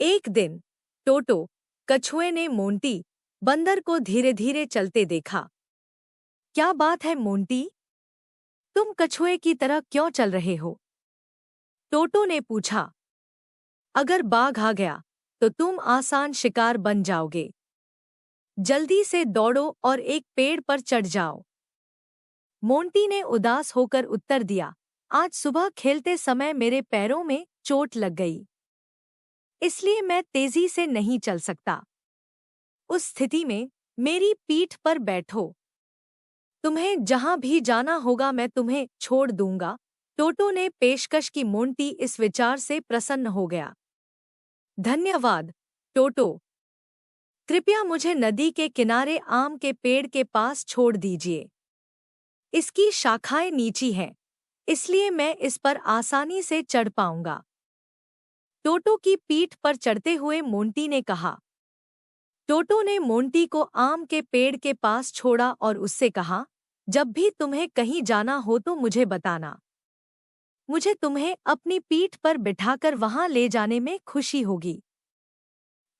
एक दिन टोटो कछुए ने मोंटी बंदर को धीरे धीरे चलते देखा। क्या बात है मोंटी, तुम कछुए की तरह क्यों चल रहे हो? टोटो ने पूछा। अगर बाघ आ गया तो तुम आसान शिकार बन जाओगे। जल्दी से दौड़ो और एक पेड़ पर चढ़ जाओ। मोंटी ने उदास होकर उत्तर दिया, आज सुबह खेलते समय मेरे पैरों में चोट लग गई, इसलिए मैं तेजी से नहीं चल सकता। उस स्थिति में मेरी पीठ पर बैठो। तुम्हें जहां भी जाना होगा मैं तुम्हें छोड़ दूंगा। टोटो ने पेशकश की। मोंटी इस विचार से प्रसन्न हो गया। धन्यवाद टोटो, कृपया मुझे नदी के किनारे आम के पेड़ के पास छोड़ दीजिए। इसकी शाखाएं नीची हैं, इसलिए मैं इस पर आसानी से चढ़ पाऊंगा। टोटो की पीठ पर चढ़ते हुए मोंटी ने कहा। टोटो ने मोंटी को आम के पेड़ के पास छोड़ा और उससे कहा, जब भी तुम्हें कहीं जाना हो तो मुझे बताना। मुझे तुम्हें अपनी पीठ पर बिठाकर वहां ले जाने में खुशी होगी।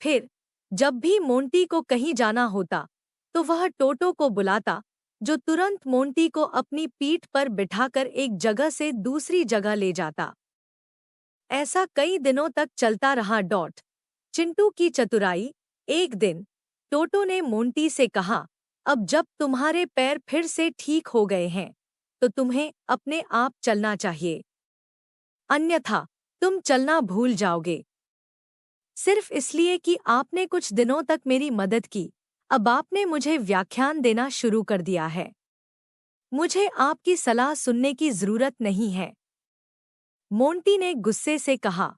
फिर जब भी मोंटी को कहीं जाना होता तो वह टोटो को बुलाता, जो तुरंत मोंटी को अपनी पीठ पर बिठाकर एक जगह से दूसरी जगह ले जाता। ऐसा कई दिनों तक चलता रहा। चिंटू की चतुराई। एक दिन टोटो ने मोंटी से कहा, अब जब तुम्हारे पैर फिर से ठीक हो गए हैं तो तुम्हें अपने आप चलना चाहिए, अन्यथा तुम चलना भूल जाओगे। सिर्फ इसलिए कि आपने कुछ दिनों तक मेरी मदद की, अब आपने मुझे व्याख्यान देना शुरू कर दिया है। मुझे आपकी सलाह सुनने की जरूरत नहीं है, मोंटी ने गुस्से से कहा।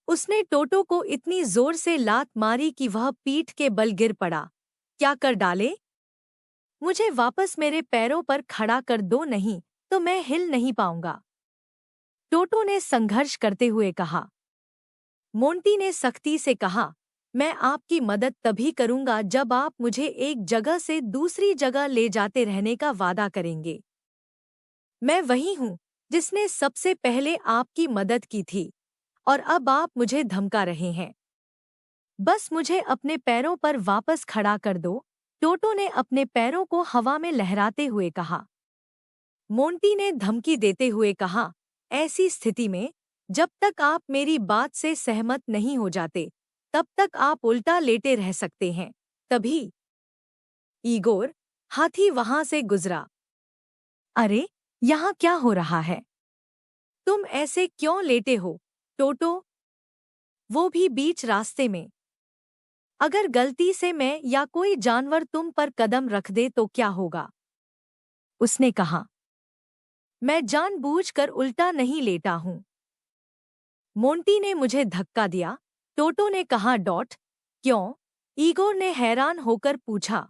उसने टोटो को इतनी जोर से लात मारी कि वह पीठ के बल गिर पड़ा। क्या कर डाले? मुझे वापस मेरे पैरों पर खड़ा कर दो, नहीं तो मैं हिल नहीं पाऊंगा, टोटो ने संघर्ष करते हुए कहा। मोंटी ने सख्ती से कहा, मैं आपकी मदद तभी करूंगा जब आप मुझे एक जगह से दूसरी जगह ले जाते रहने का वादा करेंगे। मैं वही हूं जिसने सबसे पहले आपकी मदद की थी, और अब आप मुझे धमका रहे हैं। बस मुझे अपने पैरों पर वापस खड़ा कर दो, टोटो ने अपने पैरों को हवा में लहराते हुए कहा। मोंटी ने धमकी देते हुए कहा, ऐसी स्थिति में जब तक आप मेरी बात से सहमत नहीं हो जाते तब तक आप उल्टा लेटे रह सकते हैं। तभी ईगोर हाथी वहां से गुजरा। अरे, यहाँ क्या हो रहा है? तुम ऐसे क्यों लेटे हो टोटो? वो भी बीच रास्ते में। अगर गलती से मैं या कोई जानवर तुम पर कदम रख दे तो क्या होगा? उसने कहा। मैं जानबूझकर उल्टा नहीं लेटा हूं। मोंटी ने मुझे धक्का दिया, टोटो ने कहा। क्यों? ईगोर ने हैरान होकर पूछा।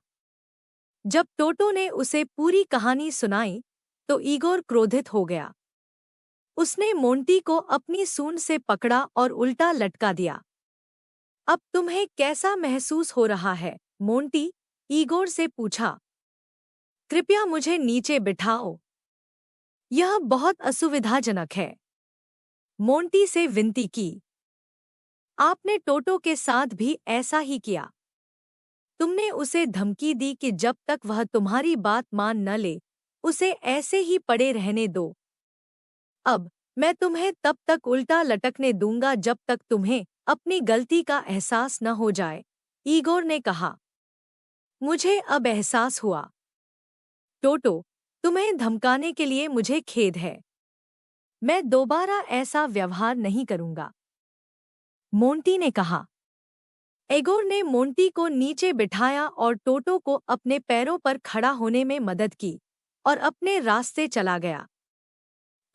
जब टोटो ने उसे पूरी कहानी सुनाई तो ईगोर क्रोधित हो गया। उसने मोंटी को अपनी सूंड से पकड़ा और उल्टा लटका दिया। अब तुम्हें कैसा महसूस हो रहा है मोंटी? ईगोर से पूछा। कृपया मुझे नीचे बिठाओ, यह बहुत असुविधाजनक है, मोंटी से विनती की। आपने टोटो के साथ भी ऐसा ही किया। तुमने उसे धमकी दी कि जब तक वह तुम्हारी बात मान न ले उसे ऐसे ही पड़े रहने दो। अब मैं तुम्हें तब तक उल्टा लटकने दूंगा जब तक तुम्हें अपनी गलती का एहसास न हो जाए, ईगोर ने कहा। मुझे अब एहसास हुआ। टोटो, तुम्हें धमकाने के लिए मुझे खेद है। मैं दोबारा ऐसा व्यवहार नहीं करूंगा, मोंटी ने कहा। ईगोर ने मोंटी को नीचे बिठाया और टोटो को अपने पैरों पर खड़ा होने में मदद की और अपने रास्ते चला गया।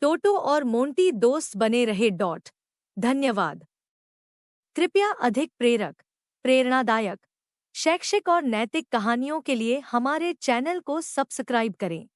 टोटो और मोंटी दोस्त बने रहे। धन्यवाद। कृपया अधिक प्रेरक, प्रेरणादायक, शैक्षिक और नैतिक कहानियों के लिए हमारे चैनल को सब्सक्राइब करें।